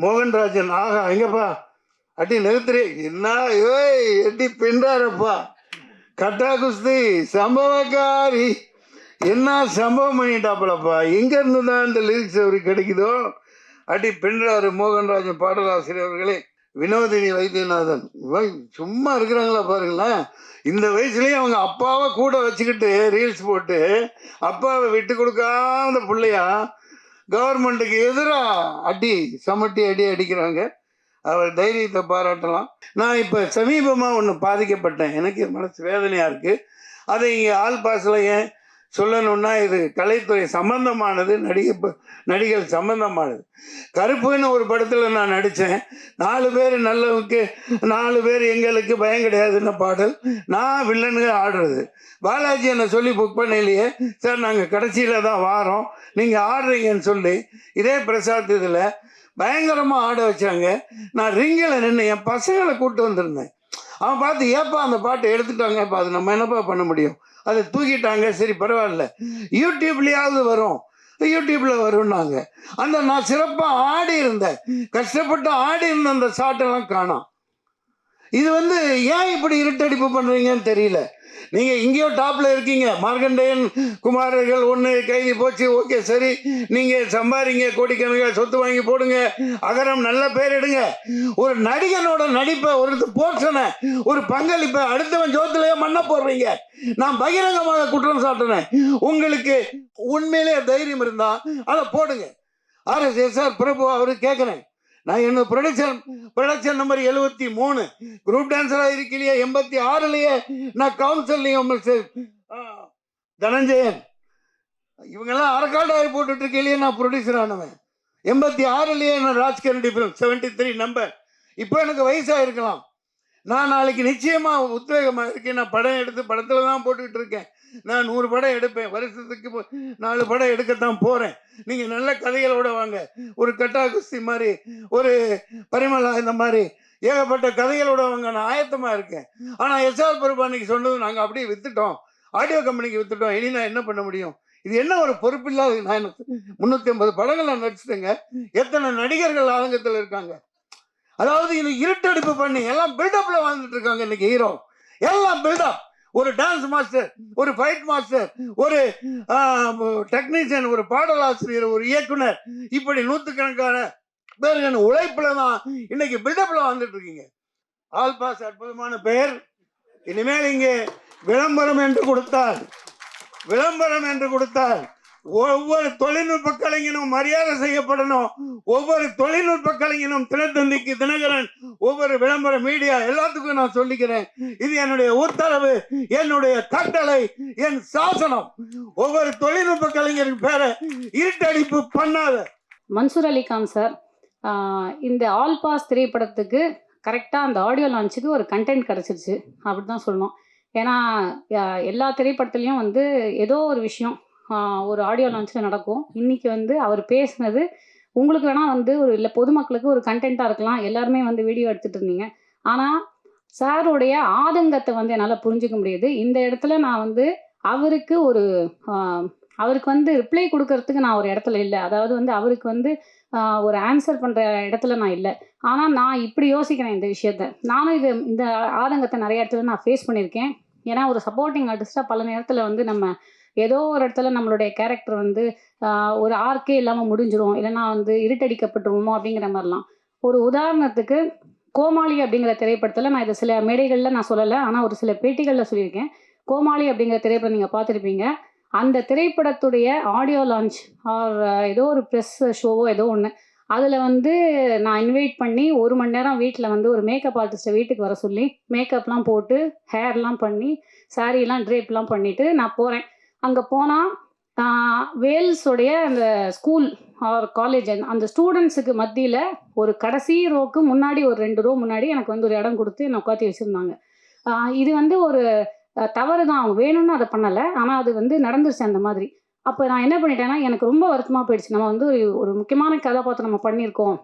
மோகன்ராஜன். ஆகா எங்கப்பா அடி நிறுத்துறே என்ன ஏய் எட்டி பின்றாரப்பா. கட்டா குஸ்தி சம்பவக்காரி என்ன சம்பவம் பண்ணிட்டாப்பலப்பா. எங்க இருந்து தான் இந்த லிரிக்ஸ் அவருக்கு கிடைக்குதோ அடி பின்றாரு மோகன்ராஜன் பாடலாசிரியர் அவர்களே. வினோதினி வைத்தியநாதன் சும்மா இருக்கிறாங்களா பாருங்களேன். இந்த வயசுலயும் அவங்க அப்பாவை கூட வச்சுக்கிட்டு ரீல்ஸ் போட்டு அப்பாவை விட்டு கொடுக்காத பிள்ளையா கவர்மெண்ட்டுக்கு எதிராக அடி சமட்டி அடி அடிக்கிறாங்க. அவர் தைரியத்தை பாராட்டலாம். நான் இப்போ சமீபமாக ஒன்று பாதிக்கப்பட்டேன். எனக்கு மனசு வேதனையாக இருக்குது. அதை இங்கே ஆல் பாஸில் ஏன் சொல்லணும்னா இது கலைத்துறை சம்பந்தமானது, நடிகர் சம்பந்தமானது. கருப்புன்னு ஒரு படத்தில் நான் நடித்தேன். 4 பேர் நல்லவனுக்கு 4 பேர் எங்களுக்கு பயம் கிடையாதுன்னு பாடல். நான் வில்லனுங்க ஆடுறது. பாலாஜி என்னை சொல்லி புக் பண்ணலையே சார், நாங்கள் கடைசியில் தான் வாரோம், நீங்கள் ஆடுறீங்கன்னு சொல்லி இதே பிரசாத் இதில் பயங்கரமாக ஆட வச்சாங்க. நான் ரிங்கில் நின்று என் பசங்களை கூப்பிட்டு வந்திருந்தேன். அவன் பார்த்து ஏப்பா அந்த பாட்டை எடுத்துட்டாங்கப்பா, அது நம்ம என்னப்பா பண்ண முடியும், அதை தூக்கிட்டாங்க, சரி பரவாயில்ல யூடியூப்லேயாவது வரும், யூடியூப்பில் வரும்னாங்க. அந்த நான் சிறப்பாக ஆடி இருந்தேன், கஷ்டப்பட்டு ஆடி இருந்த அந்த ஷாட்டெல்லாம் காணோம். இது ஏன் இப்படி இருட்டடிப்பு பண்ணுறீங்கன்னு தெரியல. நீங்கள் இங்கேயோ டாப்பில் இருக்கீங்க, மார்க்கண்டேயன் குமாரர்கள் ஒன்று கைதி போச்சு, ஓகே சரி, நீங்கள் சம்பாதிங்க, கோடிக்கணக்கில் சொத்து வாங்கி போடுங்க, அகரம் நல்ல பேர் எடுங்க. ஒரு நடிகனோட நடிப்பை, ஒரு போர்ஷனை, ஒரு பங்களிப்பை அடுத்தவன் ஜோத்திலேயே மண்ண போடுறீங்க. நான் பகிரங்கமாக குற்றம் சாட்டினேன். உங்களுக்கு உண்மையிலே தைரியம் இருந்தால் அதை போடுங்க. RSSR பிரபு அவரு கேட்குறேன், நான் என்ன ப்ரொடக்ஷன் நம்பர் 73 குரூப் டான்ஸராக இருக்கலையே, 86லயே நான் கவுன்சிலையும் தனஞ்சயன் இவங்கெல்லாம் அறக்காடாகி போட்டுட்டு இருக்கலையே நான் ப்ரொடியூசர் ஆனவன். 86லயே நான் ராஜ்கரண்டி ஃபிலிம் 73 நம்பர். இப்போ எனக்கு வயசாக இருக்கலாம், நான் நாளைக்கு நிச்சயமாக உத்வேகமாக இருக்கேன். நான் படம் எடுத்து படத்தில் தான் போட்டுக்கிட்டு இருக்கேன். நான் 100 படம் எடுப்பேன், வருஷத்துக்கு 4 படம் எடுக்கத்தான் போகிறேன். நீங்கள் நல்ல கதைகளோட வாங்க, ஒரு கட்டா குஸ்தி மாதிரி, ஒரு பரிமளா, இந்த மாதிரி ஏகப்பட்ட கதைகளோட வாங்க, நான் ஆயத்தமாக இருக்கேன். ஆனால் SR பிரபு அன்னைக்கு சொன்னது நாங்கள் அப்படியே விற்றுட்டோம், ஆடியோ கம்பெனிக்கு விற்றுட்டோம், இனி நான் என்ன பண்ண முடியும், இது என்ன ஒரு பொறுப்பு இல்லாத. நான் 350 படங்கள் நான் நடிச்சிட்டேங்க. எத்தனை நடிகர்கள் ஆதங்கத்தில் இருக்காங்க. அதாவது இது இருட்டடிப்பு பண்ணி எல்லாம் பில்டப்ல வாழ்ந்துட்டு இருக்காங்க இன்னைக்கு ஹீரோ. எல்லாம் பில்டப். ஒரு டான்ஸ் மாஸ்டர், ஒரு ஃபைட் மாஸ்டர், ஒரு டெக்னீஷியன், ஒரு பாடலாசிரியர், ஒரு இயக்குனர், இப்படி 100கணக்கான பேர்கள் உழைப்புல தான் இன்னைக்கு பில்டப்ல வாழ்ந்துட்டு இருக்கீங்க. ஆல் பாஸ் அற்புதமான பெயர். இனிமேல் இங்கே விளம்பரம் என்று கொடுத்தால் ஒவ்வொரு தொழில்நுட்ப கலைஞனும் மரியாதை செய்யப்படணும். ஒவ்வொரு தொழில்நுட்ப கலைஞனும் தினத்தந்திக்கு, தினகரன், ஒவ்வொரு விளம்பர மீடியா எல்லாத்துக்கும் நான் சொல்லிக்கிறேன், இது என்னுடைய உத்தரவு, என்னுடைய கட்டளை, என் சாசனம். ஒவ்வொரு தொழில்நுட்ப கலைஞரின் பேரை இருட்டடிப்பு பண்ணாத. மன்சூர் அலிகான் சார், இந்த ஆல் பாஸ் திரைப்படத்துக்கு கரெக்டாக அந்த ஆடியோ லான்ச்சுக்கு ஒரு கண்டென்ட் கிடச்சிருச்சு அப்படி தான் சொல்லணும். ஏன்னா எல்லா திரைப்படத்துலேயும் ஏதோ ஒரு விஷயம் ஒரு ஆடியோ லான்ச்சில் நடக்கும். இன்றைக்கி அவர் பேசுனது உங்களுக்கு வேணால் ஒரு இல்லை பொதுமக்களுக்கு ஒரு கண்டென்ட்டாக இருக்கலாம், எல்லாருமே வீடியோ எடுத்துகிட்டு இருந்தீங்க. ஆனால் சாருடைய ஆதங்கத்தை என்னால் புரிஞ்சிக்க முடியுது. இந்த இடத்துல நான் அவருக்கு அவருக்கு ரிப்ளை கொடுக்கறதுக்கு நான் ஒரு இடத்துல இல்லை. அதாவது அவருக்கு ஒரு ஆன்சர் பண்ணுற இடத்துல நான் இல்லை. ஆனால் நான் இப்படி யோசிக்கிறேன் இந்த விஷயத்த. நானும் இந்த ஆதங்கத்தை நிறைய இடத்துல நான் ஃபேஸ் பண்ணியிருக்கேன். ஏன்னா ஒரு சப்போர்ட்டிங் ஆர்டிஸ்ட்டாக பல நேரத்தில் நம்ம ஏதோ ஒரு இடத்துல நம்மளுடைய கேரக்டர் ஒரு ஆர்க்கே இல்லாமல் முடிஞ்சிடும், இல்லைன்னா இருட்டடிக்கப்பட்டுருவோமோ அப்படிங்கிற மாதிரிலாம். ஒரு உதாரணத்துக்கு கோமாளி அப்படிங்கிற திரைப்படத்தில், நான் இதை சில மேடைகளில் நான் சொல்லலை, ஆனால் ஒரு சில பேட்டிகளில் சொல்லியிருக்கேன். கோமாளி அப்படிங்கிற திரைப்படம் நீங்கள் பார்த்துருப்பீங்க. அந்த திரைப்படத்துடைய ஆடியோ லான்ச் ஆர் ஏதோ ஒரு ப்ரெஸ் ஷோவோ ஏதோ ஒன்று, அதில் நான் இன்வைட் பண்ணி 1 மணி நேரம் வீட்டில் ஒரு மேக்கப் ஆர்டிஸ்ட்டை வீட்டுக்கு வர சொல்லி மேக்கப்லாம் போட்டு ஹேர்லாம் பண்ணி சாரீலாம் ட்ரேப்லாம் பண்ணிவிட்டு நான் போகிறேன். அங்கே போனால் வேல்ஸோடைய அந்த ஸ்கூல் ஆர் காலேஜ் அந்த ஸ்டூடெண்ட்ஸுக்கு மத்தியில் ஒரு கடைசி ரோக்கு முன்னாடி ஒரு 2 ரோ முன்னாடி எனக்கு ஒரு இடம் கொடுத்து என்னை உட்காத்தி வச்சுருந்தாங்க. இது ஒரு தவறு தான், அவங்க வேணும்னு அதை பண்ணலை, ஆனால் அது நடந்துருச்சு அந்த மாதிரி. அப்போ நான் என்ன பண்ணிட்டேன்னா, எனக்கு ரொம்ப வருத்தமாக போயிடுச்சு. நம்ம ஒரு முக்கியமான கதாபாத்திரம் நம்ம பண்ணியிருக்கோம்,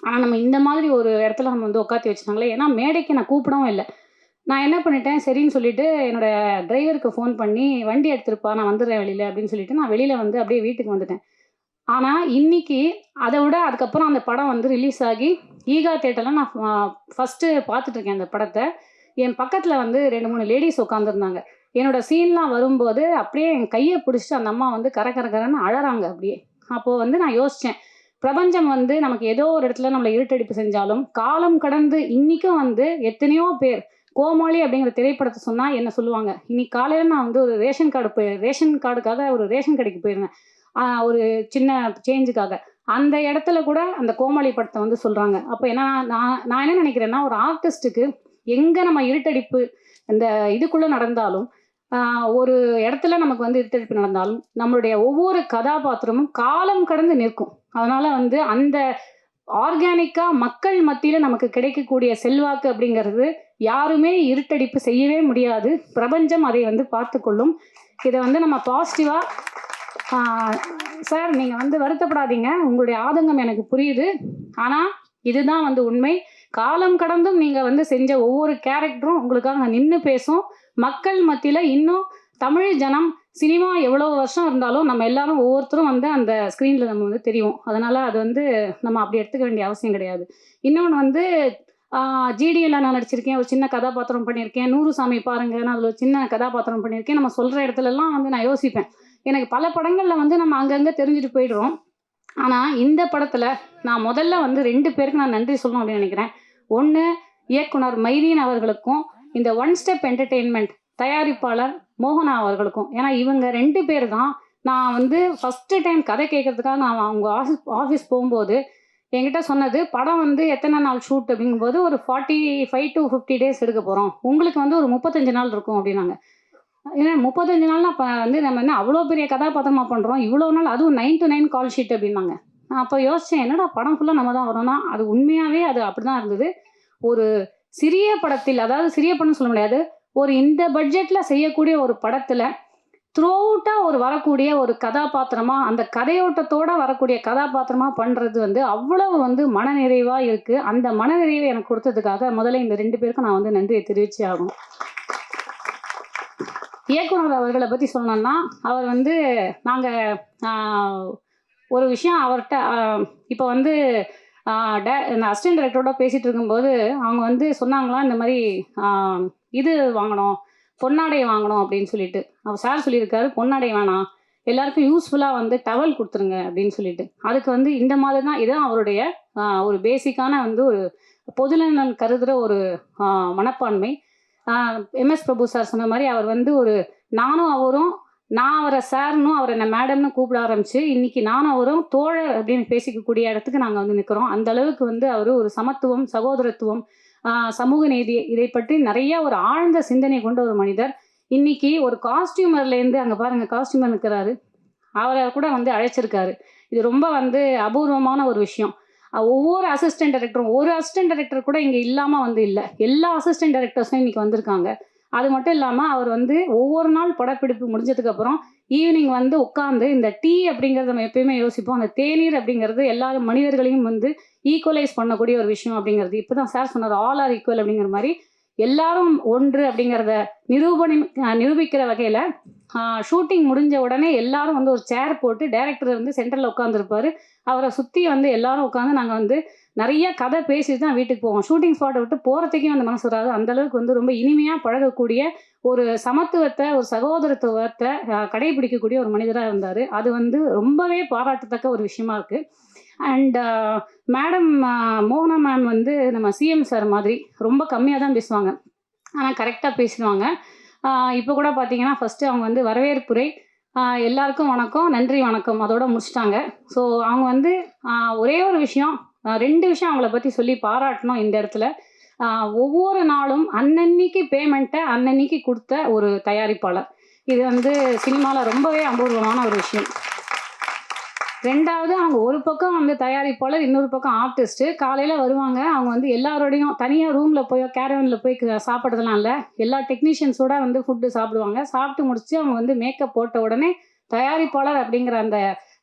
ஆனால் நம்ம இந்த மாதிரி ஒரு இடத்துல நம்ம உட்காத்தி வச்சுட்டாங்களே. ஏன்னா மேடைக்கு நான் கூப்பிடவும் இல்லை. நான் என்ன பண்ணிட்டேன், சரின்னு சொல்லிட்டு என்னோடய டிரைவருக்கு ஃபோன் பண்ணி, வண்டி எடுத்துருப்பா, நான் வந்துடுறேன் வெளியில் அப்படின்னு சொல்லிட்டு நான் வெளியில் அப்படியே வீட்டுக்கு வந்துட்டேன். ஆனால் இன்னைக்கு அதை விட அதுக்கப்புறம் அந்த படம் வந்து ரிலீஸ் ஆகி ஈகா தேட்டரில் நான் ஃபஸ்ட்டு பார்த்துட்ருக்கேன் அந்த படத்தை. என் பக்கத்தில் வந்து 2-3 லேடிஸ் உட்காந்துருந்தாங்க. என்னோட சீன்லாம் வரும்போது அப்படியே என் கையை பிடிச்சிட்டு அந்த அம்மா வந்து கரன்னு அழறாங்க அப்படியே. அப்போது வந்து நான் யோசித்தேன், பிரபஞ்சம் வந்து நமக்கு ஏதோ ஒரு இடத்துல நம்மளை இருட்டடிப்பு செஞ்சாலும் காலம் கடந்து இன்றைக்கும் வந்து எத்தனையோ பேர் கோமாளி அப்படிங்கிற திரைப்படத்தை சொன்னால் என்ன சொல்லுவாங்க. இன்னைக்கு காலையில் நான் வந்து ஒரு ரேஷன் கார்டுக்காக ஒரு ரேஷன் கடைக்கு போயிருந்தேன். ஒரு சின்ன சேஞ்சுக்காக. அந்த இடத்துல கூட அந்த கோமாளி படத்தை வந்து சொல்கிறாங்க. அப்போ என்ன நான் என்ன நினைக்கிறேன்னா, ஒரு ஆர்டிஸ்ட்டுக்கு எங்கே நம்ம இருட்டடிப்பு இந்த இதுக்குள்ளே நடந்தாலும், ஒரு இடத்துல நமக்கு வந்து இருட்டடிப்பு நடந்தாலும் நம்மளுடைய ஒவ்வொரு கதாபாத்திரமும் காலம் கடந்து நிற்கும். அதனால் வந்து அந்த ஆர்கானிக்காக மக்கள் மத்தியில் நமக்கு கிடைக்கக்கூடிய செல்வாக்கு அப்படிங்கிறது யாருமே இருட்டடிப்பு செய்யவே முடியாது. பிரபஞ்சம் அதை வந்து பார்த்துக்கொள்ளும். இதை வந்து நம்ம பாசிட்டிவாக சார் நீங்கள் வந்து வருத்தப்படாதீங்க, உங்களுடைய ஆதங்கம் எனக்கு புரியுது. ஆனால் இதுதான் வந்து உண்மை. காலம் கடந்தும் நீங்கள் வந்து செஞ்ச ஒவ்வொரு கேரக்டரும் உங்களுக்காக நின்று பேசும். மக்கள் மத்தியில் இன்னும் தமிழ் ஜனம் சினிமா எவ்வளோ வருஷம் இருந்தாலும் நம்ம எல்லாரும் ஒவ்வொருத்தரும் வந்து அந்த ஸ்க்ரீனில் நம்ம வந்து தெரியும். அதனால் அது வந்து நம்ம அப்படி எடுத்துக்க வேண்டிய அவசியம் கிடையாது. இன்னொன்று வந்து ஜிடியில் நான் நடிச்சிருக்கேன், ஒரு சின்ன கதாபாத்திரம் பண்ணியிருக்கேன். 100 சாமி பாருங்க, நான் அதில் ஒரு சின்ன கதாபாத்திரம் பண்ணியிருக்கேன். நம்ம சொல்கிற இடத்துலலாம் வந்து நான் யோசிப்பேன், எனக்கு பல படங்களில் வந்து நம்ம அங்கங்கே தெரிஞ்சுட்டு போயிடுறோம். ஆனால் இந்த படத்தில் நான் முதல்ல வந்து 2 பேருக்கு நான் நன்றி சொல்லணும் அப்படின்னு நினைக்கிறேன். ஒன்று, இயக்குனர் மைதீன் அவர்களுக்கும், இந்த ஒன் ஸ்டெப் என்டர்டெயின்மெண்ட் தயாரிப்பாளர் மோகனா அவர்களுக்கும். ஏன்னா இவங்க 2 பேர் தான் நான் வந்து ஃபஸ்ட்டு டைம் கதை கேட்கறதுக்காக நான் அவங்க ஆஃபீஸ் போகும்போது என்கிட்ட சொன்னது, படம் வந்து எத்தனை நாள் ஷூட் அப்படிங்கும்போது ஒரு 45 to 50 days எடுக்க போகிறோம், உங்களுக்கு வந்து ஒரு 35 நாள் இருக்கும் அப்படின்னாங்க. ஏன்னா 35 நாள்னா இப்போ வந்து நம்ம என்ன அவ்வளோ பெரிய கதாபாத்திரமாக பண்ணுறோம், இவ்வளோ நாள், அதுவும் 9 to 9 கால் ஷீட் அப்படின்னாங்க. நான் அப்போ யோசித்தேன், என்னடா படம் ஃபுல்லாக நம்ம தான் வரோம்னா, அது உண்மையாகவே அது அப்படி தான் இருந்தது. ஒரு சிறிய படத்தில், அதாவது சிறிய படம்னு சொல்ல முடியாது, ஒரு இந்த பட்ஜெட்டில் செய்யக்கூடிய ஒரு படத்தில் த்ரூ அவுட்டாக ஒரு வரக்கூடிய ஒரு கதாபாத்திரமாக, அந்த கதையோட்டத்தோடு வரக்கூடிய கதாபாத்திரமாக பண்ணுறது வந்து அவ்வளவு வந்து மனநிறைவாக இருக்குது. அந்த மனநிறைவை எனக்கு கொடுத்ததுக்காக முதல்ல இந்த 2 பேருக்கும் நான் வந்து நன்றியை தெரிவிச்சே ஆகணும். இயக்குனர் அவர்களை பற்றி சொல்லணும்னா, அவர் வந்து நாங்கள் ஒரு விஷயம் அவர்கிட்ட இப்போ வந்து இந்த அசிஸ்டன்ட் டைரக்டரோட பேசிகிட்டு இருக்கும்போது அவங்க வந்து சொன்னாங்களாம், இந்த மாதிரி இது வாங்கணும், பொன்னாடை வாங்கணும் அப்படின்னு சொல்லிட்டு. அவர் சார் சொல்லியிருக்காரு, பொன்னாடை வேணாம், எல்லாருக்கும் யூஸ்ஃபுல்லாக வந்து டவல் கொடுத்துருங்க அப்படின்னு சொல்லிட்டு. அதுக்கு வந்து இந்த மாதிரி தான், இதுதான் அவருடைய ஒரு பேசிக்கான வந்து ஒரு பொதுநலன் கருதுகிற ஒரு மனப்பான்மை. எம்எஸ் பிரபு சார் சொன்ன மாதிரி அவர் வந்து ஒரு நானும் அவரும், நான் அவரை சார்னும் அவரை என்ன மேடம்னு கூப்பிட ஆரம்பிச்சு இன்னைக்கு நானும் அவரும் தோழர் அப்படின்னு பேசிக்கக்கூடிய இடத்துக்கு நாங்கள் வந்து நிற்கிறோம். அந்த அளவுக்கு வந்து அவர் ஒரு சமத்துவம், சகோதரத்துவம், சமூக நீதி, இதை பற்றி நிறைய ஒரு ஆழ்ந்த சிந்தனை கொண்ட ஒரு மனிதர். இன்னைக்கு ஒரு காஸ்டியூமர்லேருந்து, அங்கே பாருங்கள் காஸ்டியூமர் நிற்கிறாரு, அவரை கூட வந்து அழைச்சிருக்காரு. இது ரொம்ப வந்து அபூர்வமான ஒரு விஷயம். ஒவ்வொரு அசிஸ்டன்ட் டைரக்டரும், ஒரு அசிஸ்டன்ட் டைரக்டர் கூட இங்கே இல்லாமல் வந்து இல்லை, எல்லா அசிஸ்டன்ட் டைரக்டர்ஸும் இன்றைக்கி வந்திருக்காங்க. அது மட்டும் இல்லாமல் அவர் வந்து ஒவ்வொரு நாள் படப்பிடிப்பு முடிஞ்சதுக்கப்புறம் ஈவினிங் வந்து உட்காந்து இந்த டீ அப்படிங்கிறத நம்ம எப்பயுமே யோசிப்போம், அந்த தேநீர் அப்படிங்கிறது எல்லா மனிதர்களையும் வந்து ஈக்குவலைஸ் பண்ணக்கூடிய ஒரு விஷயம் அப்படிங்கிறது. இப்போ தான் சார் சொன்னார், ஆல் ஆர் ஈக்குவல் அப்படிங்கிற மாதிரி எல்லாரும் ஒன்று அப்படிங்கிறத நிரூபிக்கிற வகையில் ஷூட்டிங் முடிஞ்ச உடனே எல்லாரும் வந்து ஒரு சேர் போட்டு டைரக்டர் வந்து சென்டரில் உட்காந்துருப்பார், அவரை சுற்றி வந்து எல்லாரும் உட்காந்து நாங்கள் வந்து நிறைய கதை பேசிட்டு தான் வீட்டுக்கு போவோம். ஷூட்டிங் ஸ்பாட்டை விட்டு போகிறதுக்கே வந்து மனசு வராது. அந்தளவுக்கு வந்து ரொம்ப இனிமையாக பழகக்கூடிய ஒரு சமத்துவத்தை, ஒரு சகோதரத்துவத்தை கடைபிடிக்கக்கூடிய ஒரு மனிதராக இருந்தார். அது வந்து ரொம்பவே பாராட்டத்தக்க ஒரு விஷயமா இருக்குது. அண்ட் மேடம் மோகனா மேம் வந்து நம்ம சிஎம் சார் மாதிரி ரொம்ப கம்மியாக தான் பேசுவாங்க, ஆனால் கரெக்டாக பேசிடுவாங்க. இப்போ கூட பார்த்தீங்கன்னா ஃபஸ்ட்டு அவங்க வந்து வரவேற்புரை, எல்லாருக்கும் வணக்கம், நன்றி வணக்கம், அதோட முடிச்சிட்டாங்க. ஸோ அவங்க வந்து ஒரே ஒரு விஷயம், 2 விஷயம் அவங்கள பற்றி சொல்லி பாராட்டணும் இந்த இடத்துல. ஒவ்வொரு நாளும் அன்னன்னைக்கு பேமெண்ட்டை அன்னன்னைக்கு கொடுத்த ஒரு தயாரிப்பாளர். இது வந்து சினிமாவில் ரொம்பவே அபூர்வமான ஒரு விஷயம். 2வது, அவங்க ஒரு பக்கம் வந்து தயாரிப்பாளர், இன்னொரு பக்கம் ஆர்டிஸ்ட்டு. காலையில் வருவாங்க, அவங்க வந்து எல்லாரோடையும் தனியாக ரூமில் போய் கேரவனில் போய் சாப்பிட்றதுலாம் இல்லை, எல்லா டெக்னீஷியன்ஸோட வந்து ஃபுட்டு சாப்பிடுவாங்க. சாப்பிட்டு முடிச்சு அவங்க வந்து மேக்கப் போட்ட உடனே தயாரிப்பாளர் அப்படிங்கிற அந்த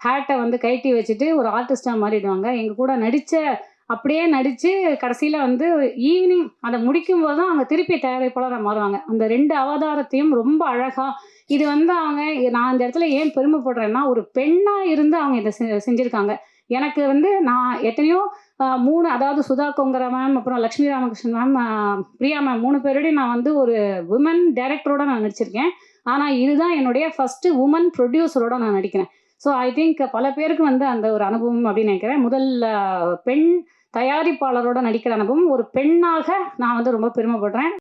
ஹேட்டை வந்து கழட்டி வச்சுட்டு ஒரு ஆர்டிஸ்ட்டாக மாறிடுவாங்க. எங்கள் கூட நடித்த அப்படியே நடித்து கடைசியில் வந்து ஈவினிங் அதை முடிக்கும் போது தான் அவங்க திருப்பி தயாரிப்பாளராக மாறுவாங்க. அந்த 2 அவதாரத்தையும் ரொம்ப அழகாக இது வந்து அவங்க நான் இந்த இடத்துல ஏன் பெருமைப்படுறேன்னா, ஒரு பெண்ணாக இருந்து அவங்க இதை செஞ்சுருக்காங்க. எனக்கு வந்து நான் எத்தனையோ 3 அதாவது சுதா கொங்கரா மேம், அப்புறம் லக்ஷ்மி ராமகிருஷ்ணன் மேம், பிரியா மேம் 3 பேரோடையும் நான் வந்து ஒரு விமன் டைரக்டரோட நான் நடிச்சிருக்கேன். ஆனால் இதுதான் என்னுடைய ஃபஸ்ட்டு உமன் ப்ரொடியூசரோட நான் நடிக்கிறேன். ஸோ ஐ திங்க் பல பேருக்கு வந்து அந்த ஒரு அனுபவம் அப்படின்னு நினைக்கிறேன். முதல் பெண் தயாரிப்பாளரோட நடிக்கிற அனுபவம், ஒரு பெண்ணாக நான் வந்து ரொம்ப பெருமைப்படுறேன்.